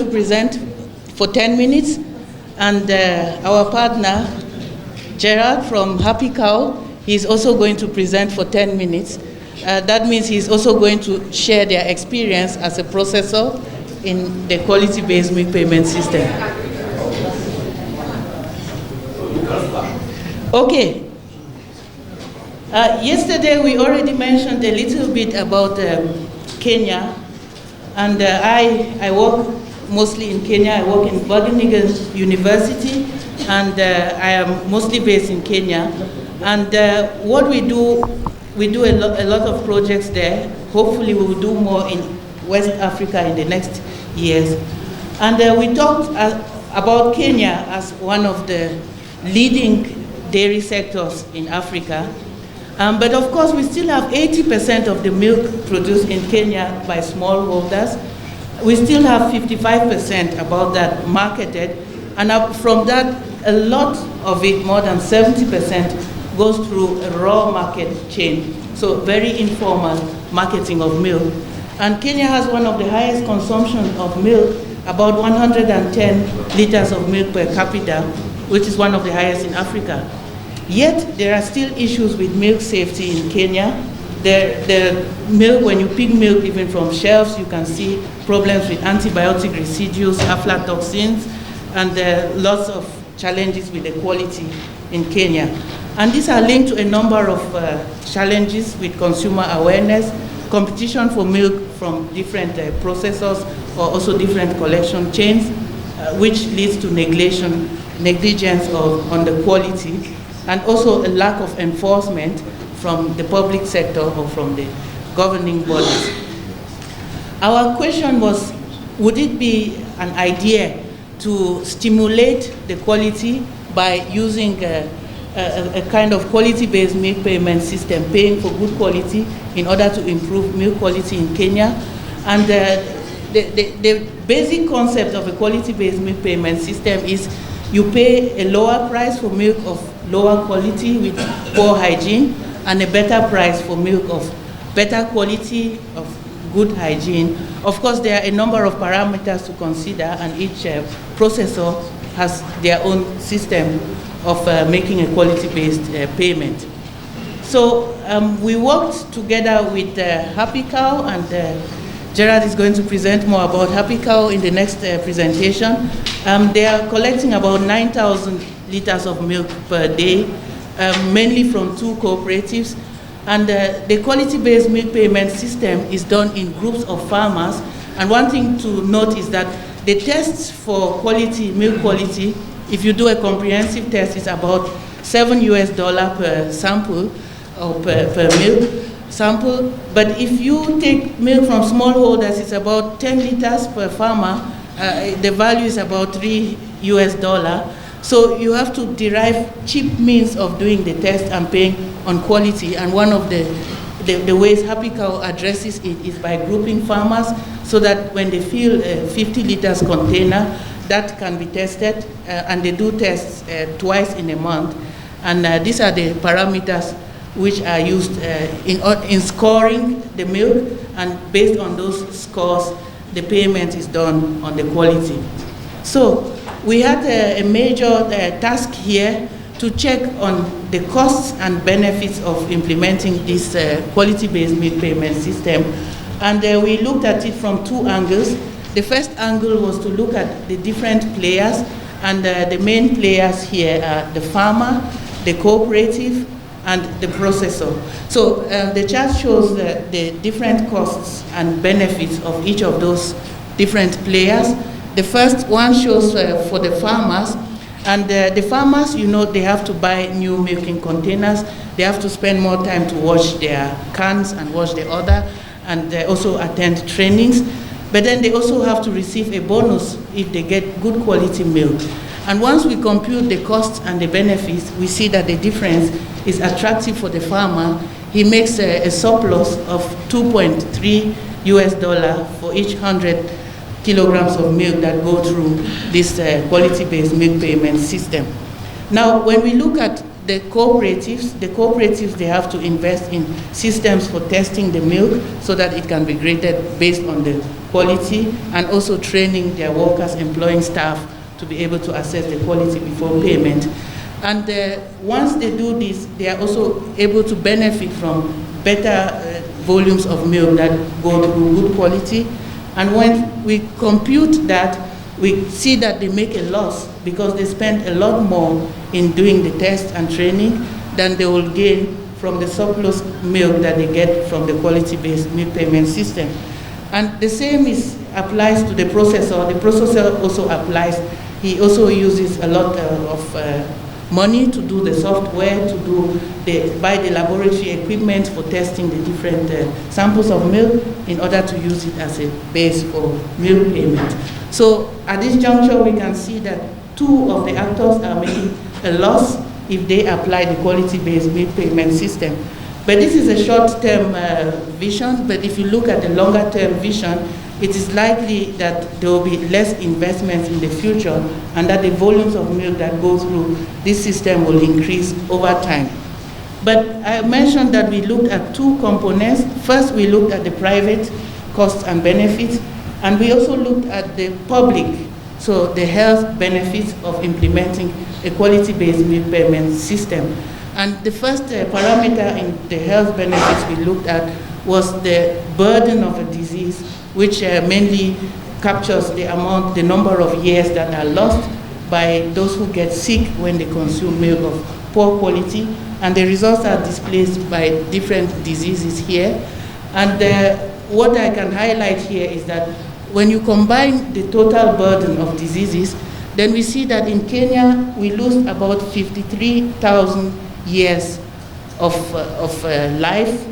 to present for 10 minutes, and our partner, Gerard from Happy Cow, he's also going to present for 10 minutes. That means he's also going to share their experience as a processor in the quality-based milk payment system. Okay. Yesterday we already mentioned a little bit about Kenya, and I work mostly in Kenya. I work in Wageningen University, and I am mostly based in Kenya. And what we do a lot of projects there. Hopefully we will do more in West Africa in the next years. And we talked about Kenya as one of the leading dairy sectors in Africa. But of course, we still have 80% of the milk produced in Kenya by smallholders. We still have 55% about that marketed. And from that, a lot of it, more than 70%, goes through a raw market chain. So very informal marketing of milk. And Kenya has one of the highest consumption of milk, about 110 liters of milk per capita, which is one of the highest in Africa. Yet, there are still issues with milk safety in Kenya. The milk, when you pick milk even from shelves, you can see problems with antibiotic residues, aflatoxins, and lots of challenges with the quality in Kenya. And these are linked to a number of challenges with consumer awareness, competition for milk from different processors, or also different collection chains, which leads to negligence on the quality, and also a lack of enforcement from the public sector or from the governing bodies. Our question was, would it be an idea to stimulate the quality by using a kind of quality-based milk payment system, paying for good quality in order to improve milk quality in Kenya? And the basic concept of a quality-based milk payment system is you pay a lower price for milk of lower quality with poor hygiene, and a better price for milk of better quality, of good hygiene. Of course, there are a number of parameters to consider, and each processor has their own system of making a quality-based payment. So we worked together with Happy Cow, and Gerard is going to present more about Happy Cow in the next presentation. They are collecting about 9,000 liters of milk per day, mainly from 2 cooperatives. And the quality-based milk payment system is done in groups of farmers. And one thing to note is that the tests for quality, milk quality, if you do a comprehensive test, it's about $7 per sample, or per milk sample. But if you take milk from smallholders, it's about 10 liters per farmer. The value is about $3. So you have to derive cheap means of doing the test and paying on quality. And one of the ways Happy Cow addresses it is by grouping farmers, so that when they fill a 50 liters container, that can be tested, and they do tests twice in a month. And these are the parameters which are used in scoring the milk, and based on those scores, the payment is done on the quality. So we had a major task here to check on the costs and benefits of implementing this quality-based milk payment system. And we looked at it from 2 angles. The first angle was to look at the different players, and the main players here are the farmer, the cooperative, and the processor. So the chart shows the different costs and benefits of each of those different players. The first one shows for the farmers, and the farmers, you know, they have to buy new milking containers. They have to spend more time to wash their cans and wash the other, and they also attend trainings. But then they also have to receive a bonus if they get good quality milk. And once we compute the costs and the benefits, we see that the difference is attractive for the farmer. He makes a surplus of $2.3 for each 100 kilograms of milk that go through this quality-based milk payment system. Now, when we look at the cooperatives, they have to invest in systems for testing the milk so that it can be graded based on the quality, and also training their workers, employing staff to be able to assess the quality before payment. And once they do this, they are also able to benefit from better volumes of milk that go through good quality. And when we compute that, we see that they make a loss because they spend a lot more in doing the test and training than they will gain from the surplus milk that they get from the quality-based milk payment system. And the same applies to the processor. The processor also applies. He also uses a lot of money to do the software, to buy the laboratory equipment for testing the different samples of milk in order to use it as a base for milk payment. So at this juncture, we can see that two of the actors are making a loss if they apply the quality-based milk payment system. But this is a short-term vision, but if you look at the longer-term vision, it is likely that there will be less investments in the future and that the volumes of milk that go through this system will increase over time. But I mentioned that we looked at two components. First, we looked at the private costs and benefits, and we also looked at the public, so the health benefits of implementing a quality-based milk payment system. And the first parameter in the health benefits we looked at was the burden of a disease, which mainly captures the number of years that are lost by those who get sick when they consume milk of poor quality. And the results are displayed by different diseases here. And what I can highlight here is that when you combine the total burden of diseases, then we see that in Kenya, we lose about 53,000 years of life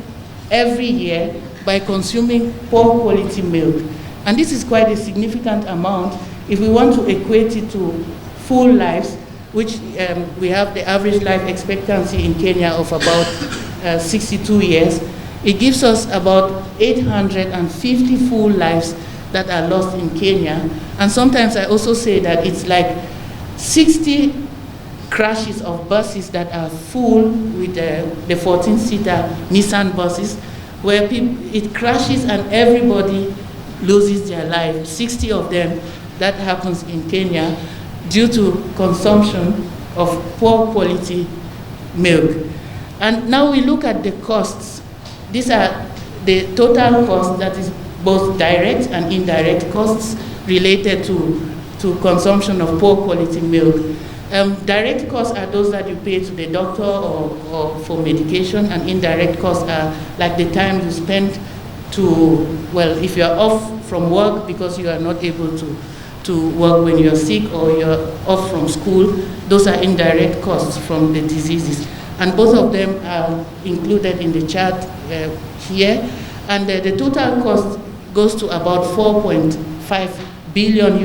every year by consuming poor quality milk. And this is quite a significant amount. If we want to equate it to full lives, which we have the average life expectancy in Kenya of about 62 years, it gives us about 850 full lives that are lost in Kenya. And sometimes I also say that it's like 60 crashes of buses that are full with the 14-seater Nissan buses, where it crashes and everybody loses their life. 60 of them, that happens in Kenya due to consumption of poor quality milk. And now we look at the costs. These are the total cost, that is both direct and indirect costs related to consumption of poor quality milk. Direct costs are those that you pay to the doctor or for medication, and indirect costs are like the time you spend if you're off from work because you are not able to work when you're sick, or you're off from school. Those are indirect costs from the diseases. And both of them are included in the chart here. And the total cost goes to about $4.5 billion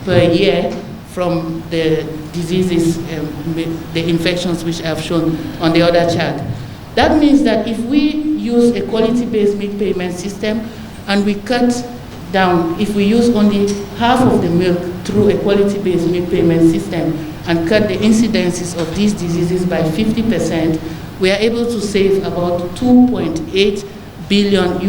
per year from the diseases, the infections which I've shown on the other chart. That means that if we use a quality-based milk payment system and we cut down, if we use only half of the milk through a quality-based milk payment system and cut the incidences of these diseases by 50%, we are able to save about $2.8 billion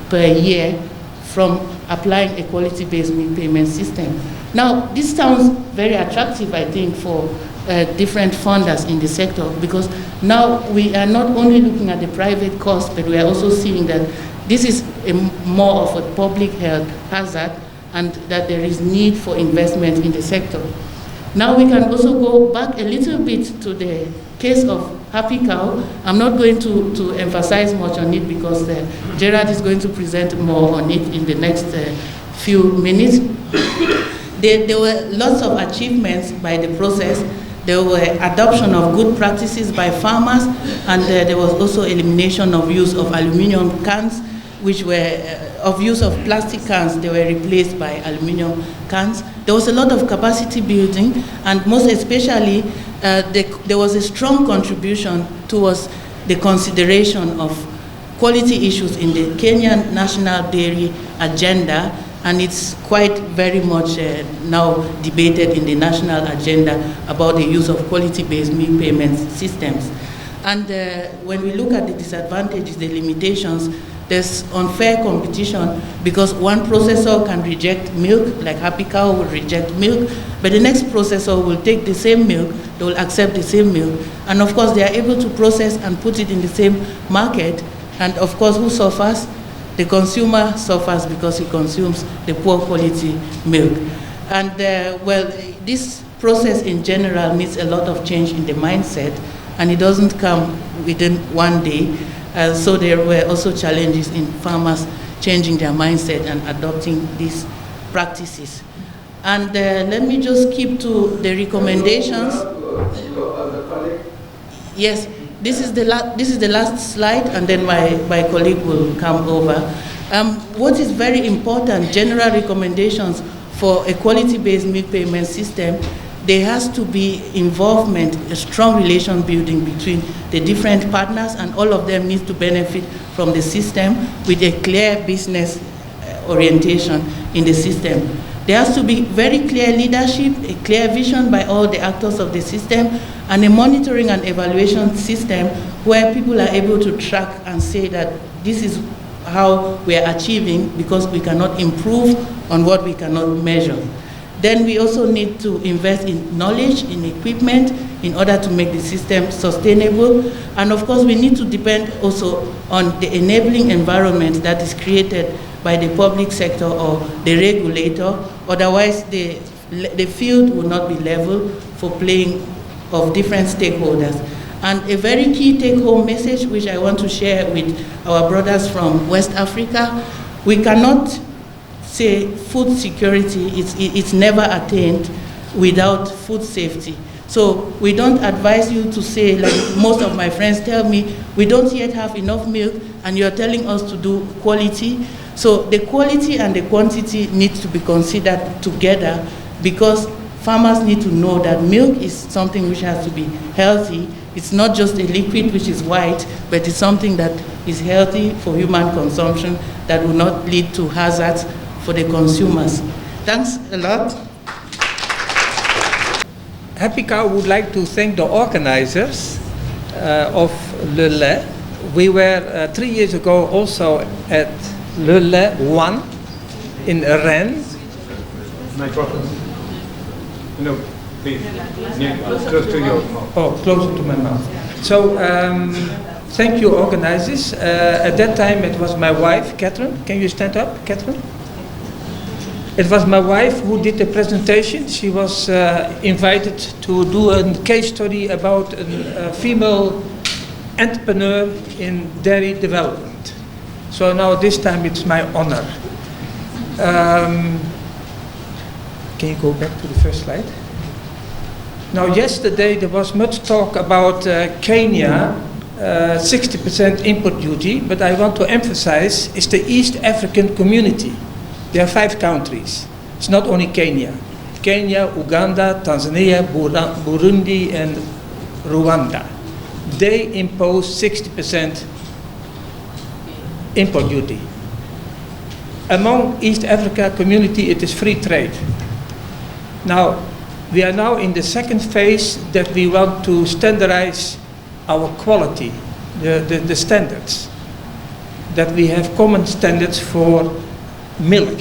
per year from applying a quality-based milk payment system. Now, this sounds very attractive, I think, for different funders in the sector, because now we are not only looking at the private cost, but we are also seeing that this is more of a public health hazard, and that there is need for investment in the sector. Now we can also go back a little bit to the case of Happy Cow. I'm not going to emphasize much on it because Gerard is going to present more on it in the next few minutes. There were lots of achievements by the process. There were adoption of good practices by farmers, and there was also elimination of use of aluminum cans, which were of use of plastic cans. They were replaced by aluminum cans. There was a lot of capacity building, and most especially, there was a strong contribution towards the consideration of quality issues in the Kenyan National Dairy Agenda, and it's quite very much now debated in the national agenda about the use of quality-based milk payment systems. And when we look at the disadvantages, the limitations, there's unfair competition because one processor can reject milk, like Happy Cow will reject milk, but the next processor will take the same milk, they will accept the same milk, and of course they are able to process and put it in the same market, and of course who suffers? The consumer suffers because he consumes the poor quality milk. And well, this process in general needs a lot of change in the mindset, and it doesn't come within one day. So there were also challenges in farmers changing their mindset and adopting these practices. And let me just keep to the recommendations. Yes, this is the last slide, and then my colleague will come over. What is very important, general recommendations for a quality-based milk payment system, there has to be involvement, a strong relation building between the different partners, and all of them need to benefit from the system with a clear business orientation in the system. There has to be very clear leadership, a clear vision by all the actors of the system, and a monitoring and evaluation system where people are able to track and say that this is how we are achieving, because we cannot improve on what we cannot measure. Then we also need to invest in knowledge, in equipment, in order to make the system sustainable. And of course, we need to depend also on the enabling environment that is created by the public sector or the regulator. Otherwise, the field will not be level for playing of different stakeholders. And a very key take-home message, which I want to share with our brothers from West Africa, we cannot say food security, it's never attained without food safety. So we don't advise you to say, like most of my friends tell me, we don't yet have enough milk and you're telling us to do quality. So the quality and the quantity need to be considered together, because farmers need to know that milk is something which has to be healthy. It's not just a liquid which is white, but it's something that is healthy for human consumption that will not lead to hazards for the consumers. Thanks a lot. Happy Cow would like to thank the organizers of Le Lait. We were 3 years ago also at Le Lait 1 in Rennes. Microphone. No, please. Yeah, close to your mouth. Oh, closer to my mouth. So, thank you, organizers. At that time, it was my wife, Catherine. Can you stand up, Catherine? It was my wife who did the presentation. She was invited to do a case study about a female entrepreneur in dairy development. So now this time it's my honor. Can you go back to the first slide? Now yesterday there was much talk about Kenya, 60% import duty, but I want to emphasize it's the East African community. There are 5 countries. It's not only Kenya. Kenya, Uganda, Tanzania, Burundi, and Rwanda. They impose 60% import duty. Among East Africa community, it is free trade. Now, we are now in the second phase that we want to standardize our quality, the standards. That we have common standards for milk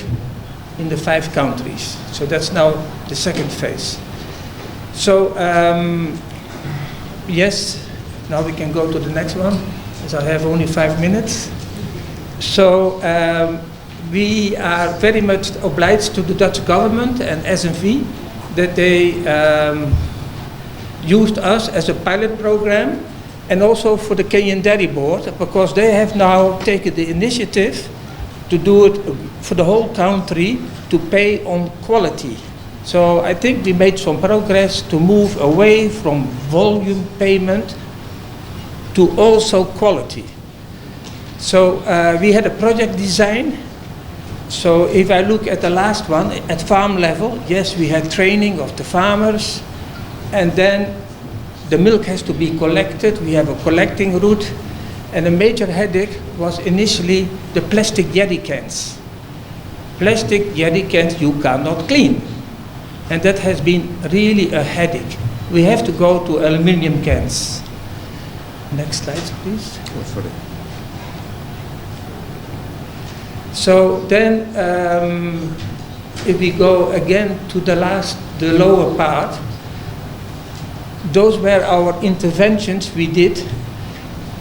in the 5 countries. So that's now the second phase. So yes, now we can go to the next one, as I have only 5 minutes. So we are very much obliged to the Dutch government and SNV that they used us as a pilot program, and also for the Kenyan Dairy Board, because they have now taken the initiative to do it for the whole country, to pay on quality. So I think we made some progress to move away from volume payment to also quality. So we had a project design. So if I look at the last one, at farm level, yes, we had training of the farmers, and then the milk has to be collected. We have a collecting route. And a major headache was initially the plastic jerry cans. Plastic jerry cans you cannot clean. And that has been really a headache. We have to go to aluminum cans. Next slide, please. So then, if we go again to the lower part, those were our interventions we did.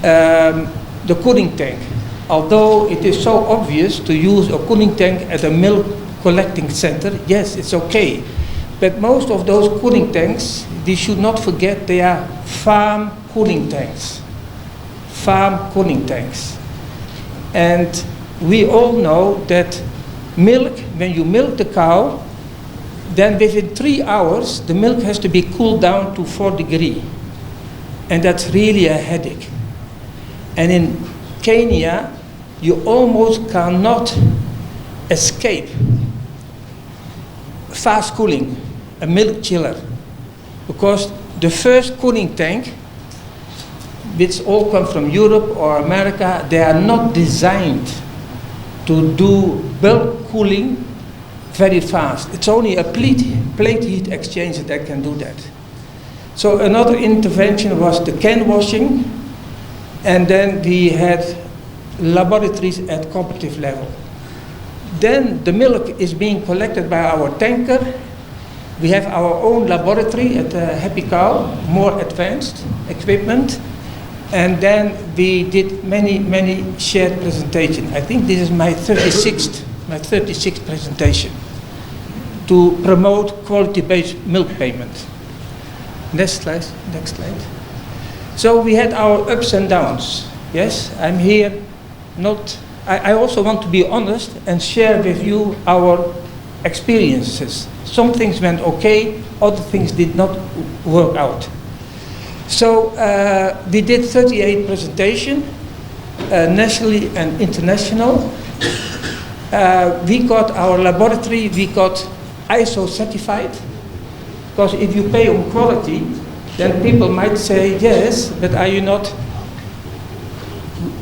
The cooling tank. Although it is so obvious to use a cooling tank at a milk collecting center, yes, it's okay. But most of those cooling tanks, they should not forget they are farm cooling tanks. Farm cooling tanks. And we all know that milk, when you milk the cow, then within 3 hours, the milk has to be cooled down to 4 degrees. And that's really a headache. And in Kenya, you almost cannot escape fast cooling, a milk chiller. Because the first cooling tank, which all come from Europe or America, they are not designed to do bulk cooling very fast. It's only a plate heat exchanger that can do that. So another intervention was the can washing, and then we had laboratories at cooperative level. Then the milk is being collected by our tanker. We have our own laboratory at Happy Cow, more advanced equipment. And then we did many shared presentations. I think this is my 36th presentation to promote quality-based milk payment. Next slide. So we had our ups and downs. Yes, I'm here I also want to be honest and share with you our experiences. Some things went okay, other things did not work out. So we did 38 presentations, nationally and international. We got our laboratory, we got ISO certified, because if you pay on quality, then people might say, yes, but are you not?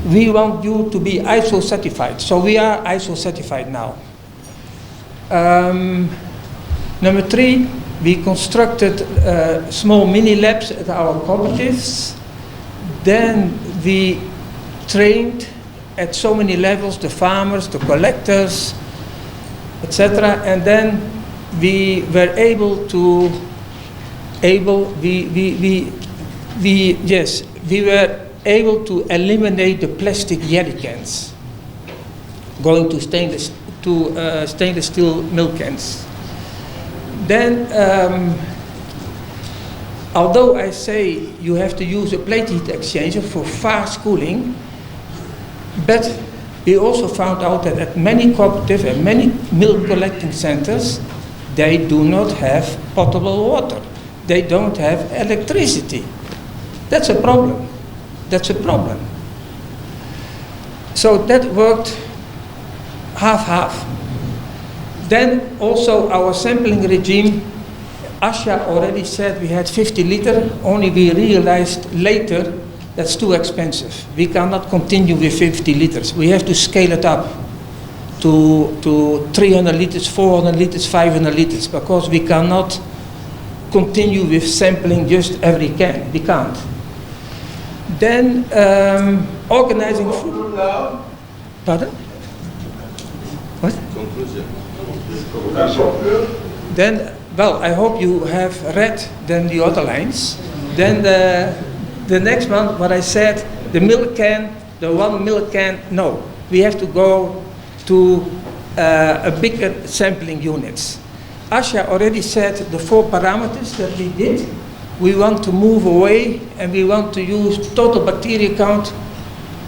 We want you to be ISO certified. So we are ISO certified now. Number 3, we constructed small mini labs at our cooperatives. Then we trained at so many levels, the farmers, the collectors, etc. And then we were able to, we were able to eliminate the plastic jerry cans, going to stainless steel milk cans. Then, although I say you have to use a plate heat exchanger for fast cooling, but we also found out that at many cooperatives and many milk collecting centers, they do not have potable water. They don't have electricity. That's a problem. That's a problem. So that worked half-half. Then also our sampling regime, Asha already said we had 50 liter, only we realized later that's too expensive. We cannot continue with 50 liters. We have to scale it up to 300 liters, 400 liters, 500 liters, because we cannot continue with sampling just every can. We can't. Then organizing food. Pardon? What? Conclusion. Then, well, I hope you have read then the other lines. Then the next one, what I said, the milk can, the 1 milk can, no. We have to go to a bigger sampling units. Asha already said the 4 parameters that we did. We want to move away and we want to use total bacteria count,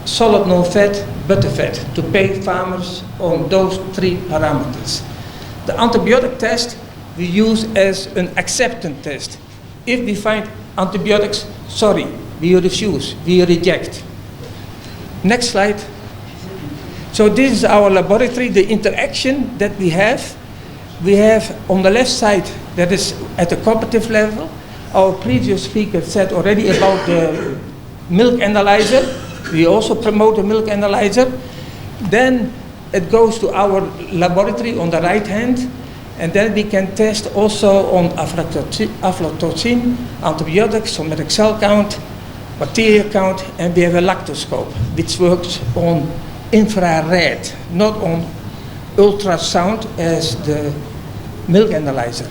solid non-fat, butterfat, to pay farmers on those 3 parameters. The antibiotic test we use as an acceptance test. If we find antibiotics, sorry, we refuse, we reject. Next slide. So this is our laboratory, the interaction that we have. We have on the left side, that is at the cooperative level. Our previous speaker said already about the milk analyzer. We also promote the milk analyzer. Then it goes to our laboratory on the right hand, and then we can test also on aflatoxin, antibiotics, somatic cell count, bacteria count, and we have a lactoscope, which works on infrared, not on ultrasound as the milk analyzer.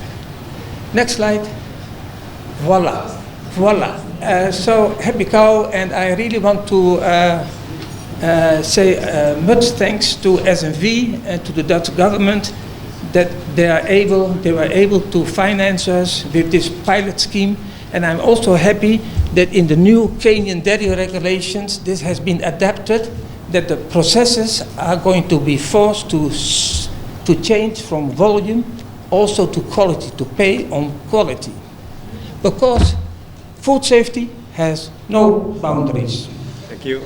Next slide. Voila. Voila. So happy cow, and I really want to say much thanks to SNV and to the Dutch government that they were able to finance us with this pilot scheme. And I'm also happy that in the new Kenyan dairy regulations, this has been adapted, that the processes are going to be forced to change from volume also to quality, to pay on quality. Because food safety has no boundaries. Thank you.